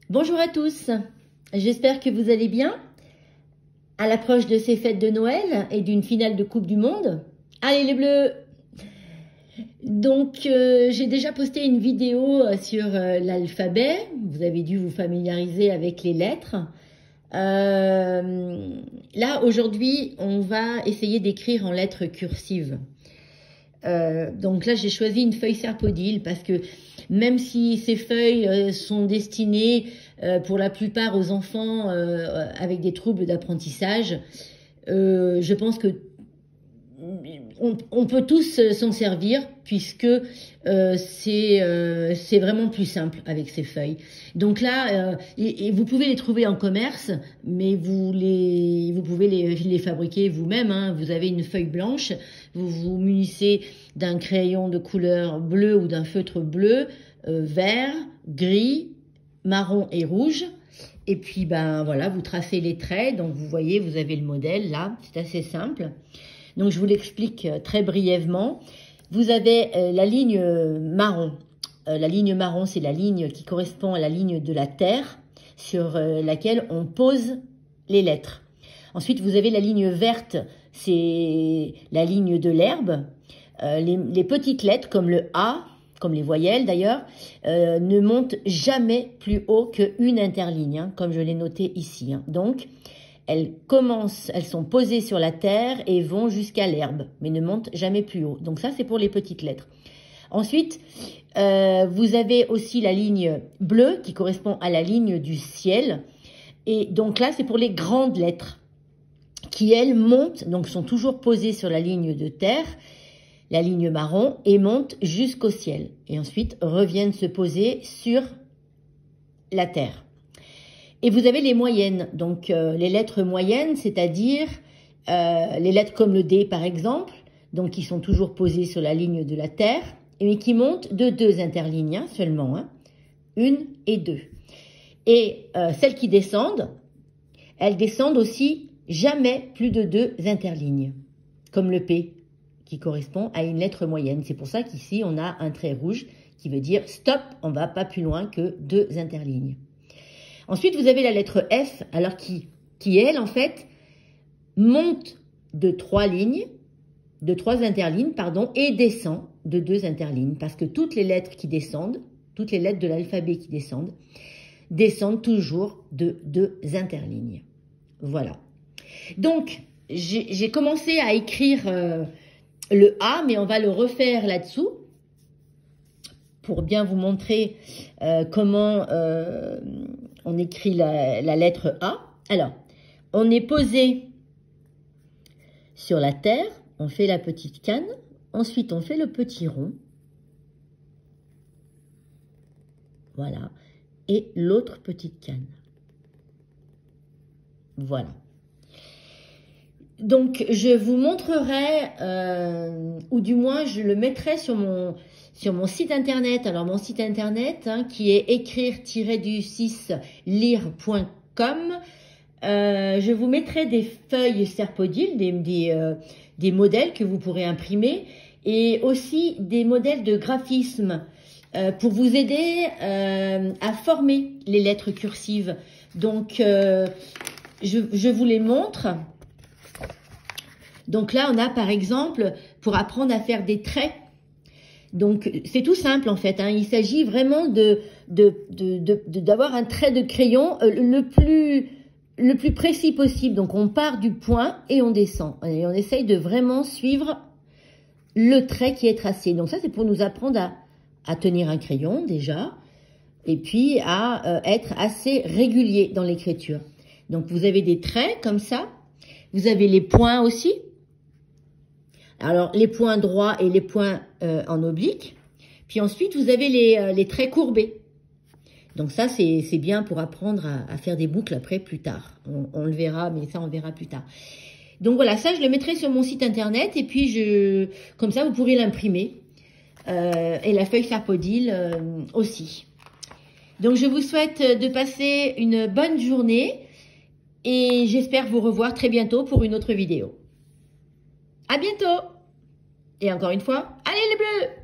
Bonjour à tous, j'espère que vous allez bien. À l'approche de ces fêtes de Noël et d'une finale de Coupe du Monde. Allez les Bleus! Donc j'ai déjà posté une vidéo sur l'alphabet, vous avez dû vous familiariser avec les lettres. Là aujourd'hui on va essayer d'écrire en lettres cursives. Donc là j'ai choisi une feuille Serpodil parce que même si ces feuilles sont destinées pour la plupart aux enfants avec des troubles d'apprentissage, je pense que on peut tous s'en servir puisque c'est vraiment plus simple avec ces feuilles. Donc là, et vous pouvez les trouver en commerce, mais vous pouvez les fabriquer vous-même. Hein. Vous avez une feuille blanche, vous vous munissez d'un crayon de couleur bleue ou d'un feutre bleu, vert, gris, marron et rouge. Et puis ben voilà, vous tracez les traits. Donc vous voyez, vous avez le modèle là, c'est assez simple. Donc, je vous l'explique très brièvement. Vous avez la ligne marron. La ligne marron, c'est la ligne qui correspond à la ligne de la Terre sur laquelle on pose les lettres. Ensuite, vous avez la ligne verte, c'est la ligne de l'herbe. Les petites lettres comme le A, comme les voyelles d'ailleurs, ne montent jamais plus haut qu'une interligne, hein, comme je l'ai noté ici. Hein. Donc, elles sont posées sur la terre et vont jusqu'à l'herbe, mais ne montent jamais plus haut. Donc ça, c'est pour les petites lettres. Ensuite, vous avez aussi la ligne bleue qui correspond à la ligne du ciel. Et donc là, c'est pour les grandes lettres qui, elles, montent, donc sont toujours posées sur la ligne de terre, la ligne marron, et montent jusqu'au ciel. Et ensuite, reviennent se poser sur la terre. Et vous avez les moyennes, donc les lettres moyennes, c'est-à-dire les lettres comme le D par exemple, donc qui sont toujours posées sur la ligne de la Terre, mais qui montent de 2 interlignes hein, seulement, hein, 1 et 2. Et celles qui descendent, elles descendent aussi jamais plus de 2 interlignes, comme le P, qui correspond à une lettre moyenne. C'est pour ça qu'ici on a un trait rouge qui veut dire stop, on ne va pas plus loin que 2 interlignes. Ensuite, vous avez la lettre F, alors qui elle, en fait, monte de 3 interlignes, pardon, et descend de 2 interlignes. Parce que toutes les lettres qui descendent, toutes les lettres de l'alphabet qui descendent toujours de 2 interlignes. Voilà. Donc, j'ai commencé à écrire le A, mais on va le refaire là-dessous pour bien vous montrer comment on écrit la lettre A. Alors, on est posé sur la terre, on fait la petite canne, ensuite on fait le petit rond. Voilà. Et l'autre petite canne. Voilà. Donc, je vous montrerai, ou du moins je le mettrai sur mon site internet. Alors, mon site internet, hein, qui est écrire-du6lire.com. Je vous mettrai des feuilles Serpodil, des modèles que vous pourrez imprimer et aussi des modèles de graphisme pour vous aider à former les lettres cursives. Donc, je vous les montre. Donc là, on a par exemple, pour apprendre à faire des traits. Donc, c'est tout simple en fait. Hein. Il s'agit vraiment d'avoir un trait de crayon le plus précis possible. Donc, on part du point et on descend. Et on essaye de vraiment suivre le trait qui est tracé. Donc, ça, c'est pour nous apprendre à tenir un crayon déjà. Et puis, à être assez régulier dans l'écriture. Donc, vous avez des traits comme ça. Vous avez les points aussi. Alors, les points droits et les points en oblique. Puis ensuite, vous avez les traits courbés. Donc ça, c'est bien pour apprendre à faire des boucles après, plus tard. On le verra, mais ça, on le verra plus tard. Donc voilà, ça, je le mettrai sur mon site internet. Et puis, comme ça, vous pourrez l'imprimer. Et la feuille Serpodil aussi. Donc, je vous souhaite de passer une bonne journée. Et j'espère vous revoir très bientôt pour une autre vidéo. À bientôt! Et encore une fois, allez les Bleus!